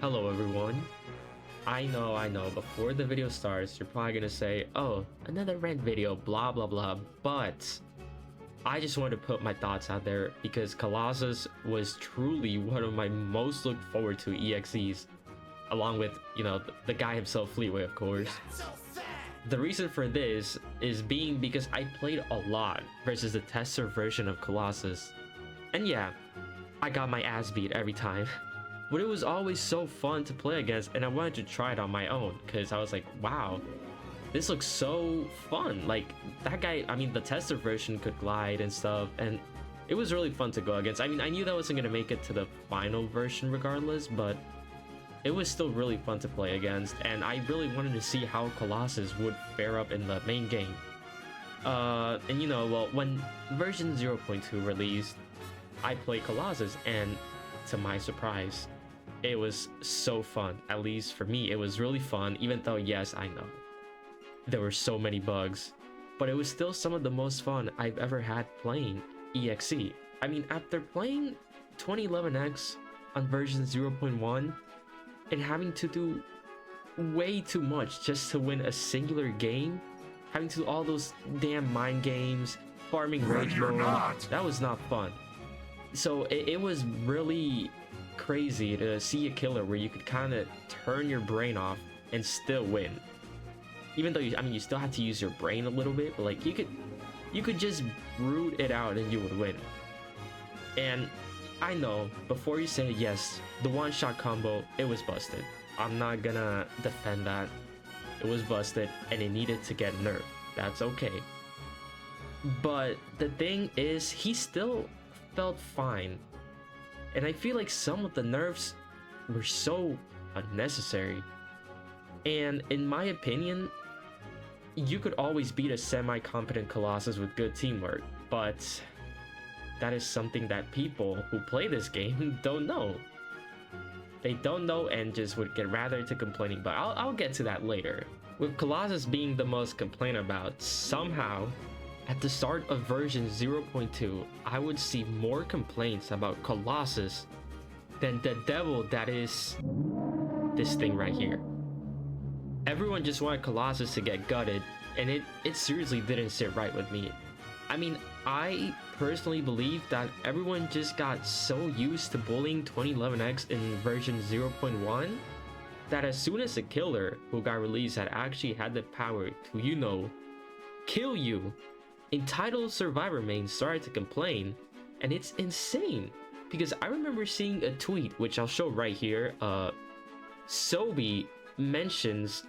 Hello everyone. I know, before the video starts, you're probably gonna say, oh, another Rant video, blah blah blah, but I just wanted to put my thoughts out there because Colossus was truly one of my most looked forward to EXEs, along with, you know, the guy himself, Fleetway, of course. The reason for this is because I played a lot versus the tester version of Colossus. And yeah, I got my ass beat every time. But it was always so fun to play against, and I wanted to try it on my own because I was like, wow, this looks so fun. Like, that guy, I mean, the tester version could glide and stuff, and it was really fun to go against. I mean, I knew that wasn't going to make it to the final version regardless, but it was still really fun to play against, and I really wanted to see how Colossus would fare up in the main game. And you know, well, when version 0.2 released, I played Colossus, and to my surprise, it was so fun. At least for me, it was really fun, even though, yes, I know there were so many bugs, but it was still some of the most fun I've ever had playing EXE. I mean, after playing 2011X on version 0.1 and having to do way too much just to win a singular game, having to do all those damn mind games, farming rage mode, that was not fun. So it was really crazy to see a killer where you could kind of turn your brain off and still win. Even though you still had to use your brain a little bit, but like you could just root it out and you would win. And I know, before you say yes, the one-shot combo, it was busted. I'm not gonna defend that. It was busted and it needed to get nerfed. That's okay. But the thing is, he still felt fine. And I feel like some of the nerfs were so unnecessary. And in my opinion, you could always beat a semi-competent Colossus with good teamwork, but that is something that people who play this game don't know. They don't know and just would get rather to complaining, but I'll get to that later. With Colossus being the most complained about, somehow, at the start of version 0.2, I would see more complaints about Colossus than the devil that is this thing right here. Everyone just wanted Colossus to get gutted, and it seriously didn't sit right with me. I mean, I personally believe that everyone just got so used to bullying 2011X in version 0.1 that as soon as a killer who got released had actually had the power to, you know, kill you, entitled survivor mains started to complain, and it's insane because I remember seeing a tweet, which I'll show right here. Sobi mentions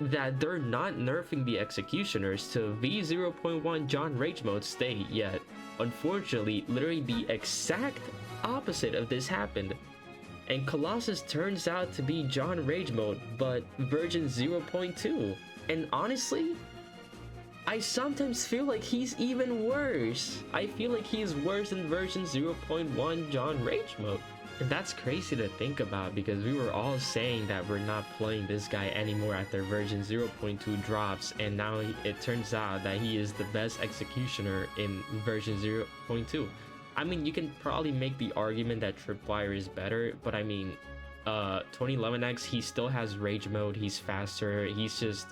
that they're not nerfing the executioners to V0.1 John Rage mode state yet. Unfortunately, literally the exact opposite of this happened, and Colossus turns out to be John Rage mode, but version 0.2. And honestly, I sometimes feel like he's even worse. I feel like he's worse than version 0.1 John Rage mode. And that's crazy to think about because we were all saying that we're not playing this guy anymore after version 0.2 drops, and now it turns out that he is the best executioner in version 0.2. I mean, you can probably make the argument that Tripwire is better, but I mean, 2011X, he still has Rage mode, he's faster, he's just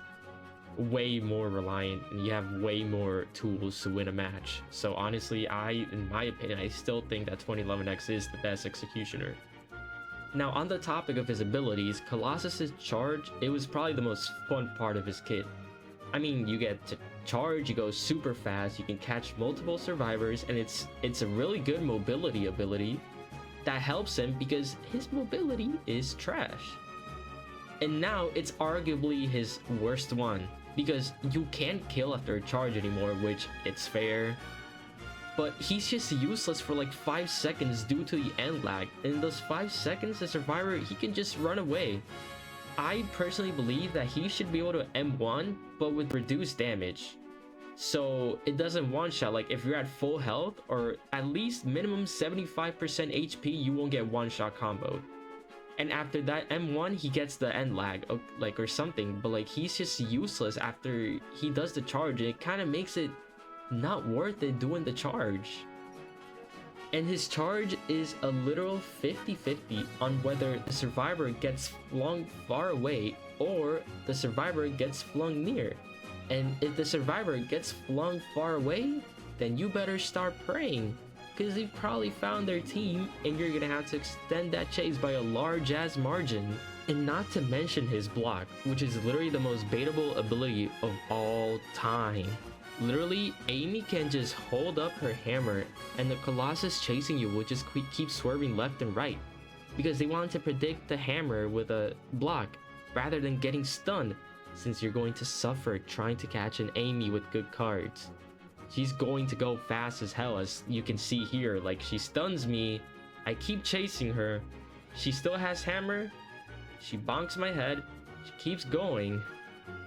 way more reliant, and you have way more tools to win a match. So honestly, in my opinion, I still think that 2011X is the best executioner. Now, on the topic of his abilities, Colossus's charge, it was probably the most fun part of his kit. I mean, you get to charge, you go super fast, you can catch multiple survivors, and it's a really good mobility ability that helps him because his mobility is trash. And now it's arguably his worst one, because you can't kill after a charge anymore, which it's fair, but he's just useless for like 5 seconds due to the end lag. In those 5 seconds, the survivor, he can just run away. I personally believe that he should be able to M1, but with reduced damage, so it doesn't one-shot. Like if you're at full health or at least minimum 75% HP, you won't get one-shot comboed. And after that M1, he gets the end lag, like, or something, but like he's just useless after he does the charge. It kind of makes it not worth it doing the charge. And his charge is a literal 50-50 on whether the survivor gets flung far away or the survivor gets flung near. And if the survivor gets flung far away, then you better start praying, because they've probably found their team and you're gonna have to extend that chase by a large ass margin. And not to mention his block, which is literally the most baitable ability of all time. Literally, Amy can just hold up her hammer and the Colossus chasing you will just keep swerving left and right, because they want to predict the hammer with a block rather than getting stunned, since you're going to suffer trying to catch an Amy with good cards. She's going to go fast as hell, as you can see here. Like, she stuns me, I keep chasing her, she still has hammer, she bonks my head, she keeps going.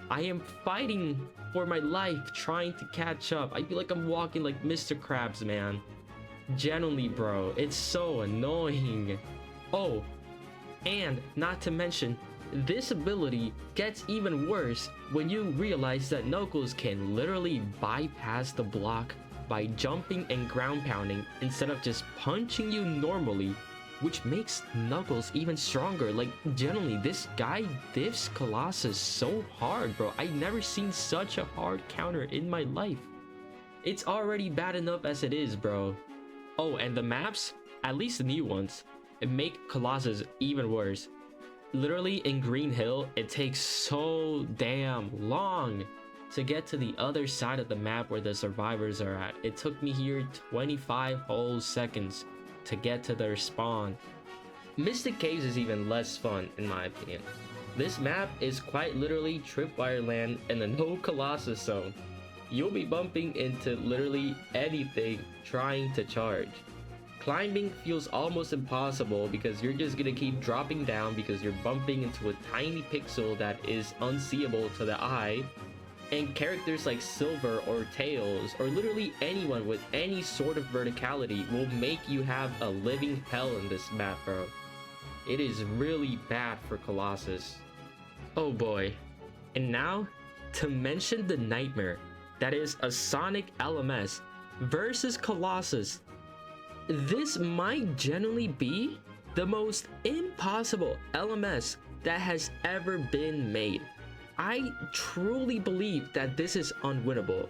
I am fighting for my life trying to catch up. I feel like I'm walking like Mr. Krabs, man. Genuinely, bro, it's so annoying. Oh, and not to mention, this ability gets even worse when you realize that Knuckles can literally bypass the block by jumping and ground pounding instead of just punching you normally, which makes Knuckles even stronger. Like, genuinely, this guy diffs Colossus so hard, bro. I've never seen such a hard counter in my life. It's already bad enough as it is, bro. Oh, and the maps, at least the new ones, it make Colossus even worse. Literally, in Green Hill, it takes so damn long to get to the other side of the map where the survivors are at. It took me here 25 whole seconds to get to their spawn. Mystic Caves is even less fun in my opinion. This map is quite literally Tripwire Land in the no Colossus zone. You'll be bumping into literally anything trying to charge. Climbing feels almost impossible because you're just gonna keep dropping down because you're bumping into a tiny pixel that is unseeable to the eye. And characters like Silver or Tails or literally anyone with any sort of verticality will make you have a living hell in this map, bro. It is really bad for Colossus. Oh boy. And now, to mention the nightmare that is a Sonic LMS versus Colossus. This might genuinely be the most impossible LMS that has ever been made. I truly believe that this is unwinnable.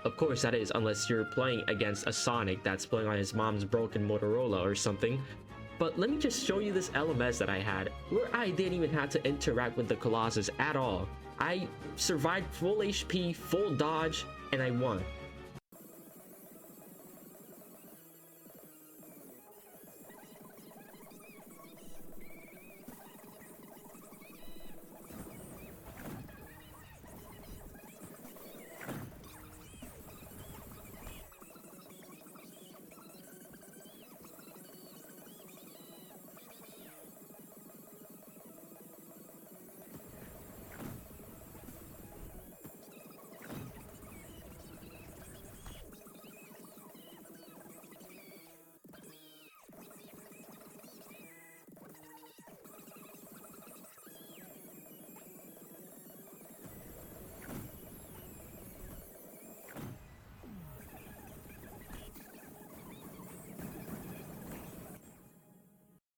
Of course, that is unless you're playing against a Sonic that's playing on his mom's broken Motorola or something. But let me just show you this LMS that I had, where I didn't even have to interact with the Colossus at all. I survived full HP, full dodge, and I won.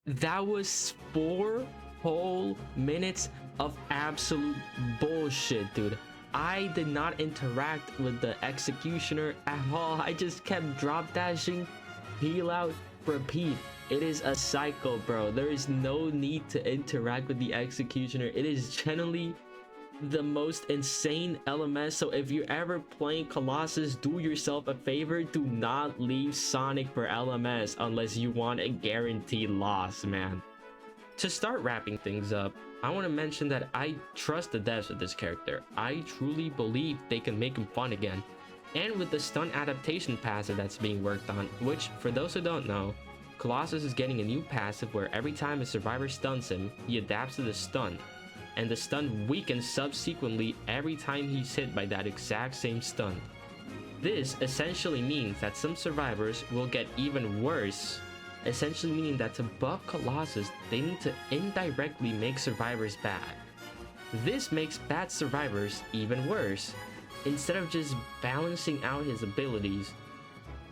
That was 4 whole minutes of absolute bullshit, dude. I did not interact with the executioner at all. I just kept drop dashing, heal out, repeat. It is a cycle, bro. There is no need to interact with the executioner. It is generally the most insane LMS. So if you're ever playing Colossus, do yourself a favor, do not leave Sonic for LMS unless you want a guaranteed loss, man. To start wrapping things up, I want to mention that I trust the devs of this character. I truly believe they can make him fun again. And with the stun adaptation passive that's being worked on, which for those who don't know, Colossus is getting a new passive where every time a survivor stuns him, he adapts to the stun, and the stun weakens subsequently every time he's hit by that exact same stun. This essentially means that some survivors will get even worse, essentially meaning that to buff Colossus, they need to indirectly make survivors bad. This makes bad survivors even worse. Instead of just balancing out his abilities,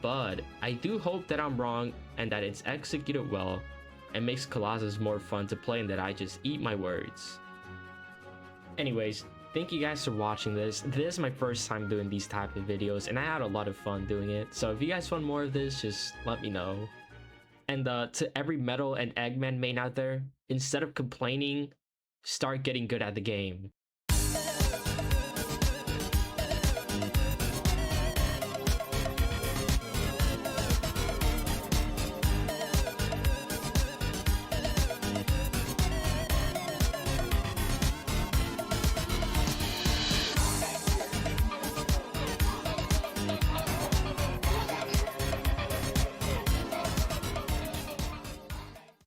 but I do hope that I'm wrong and that it's executed well and makes Colossus more fun to play and that I just eat my words. Anyways, thank you guys for watching this. This is my first time doing these type of videos and I had a lot of fun doing it. So if you guys want more of this, just let me know. And to every Metal and Eggman main out there, instead of complaining, start getting good at the game.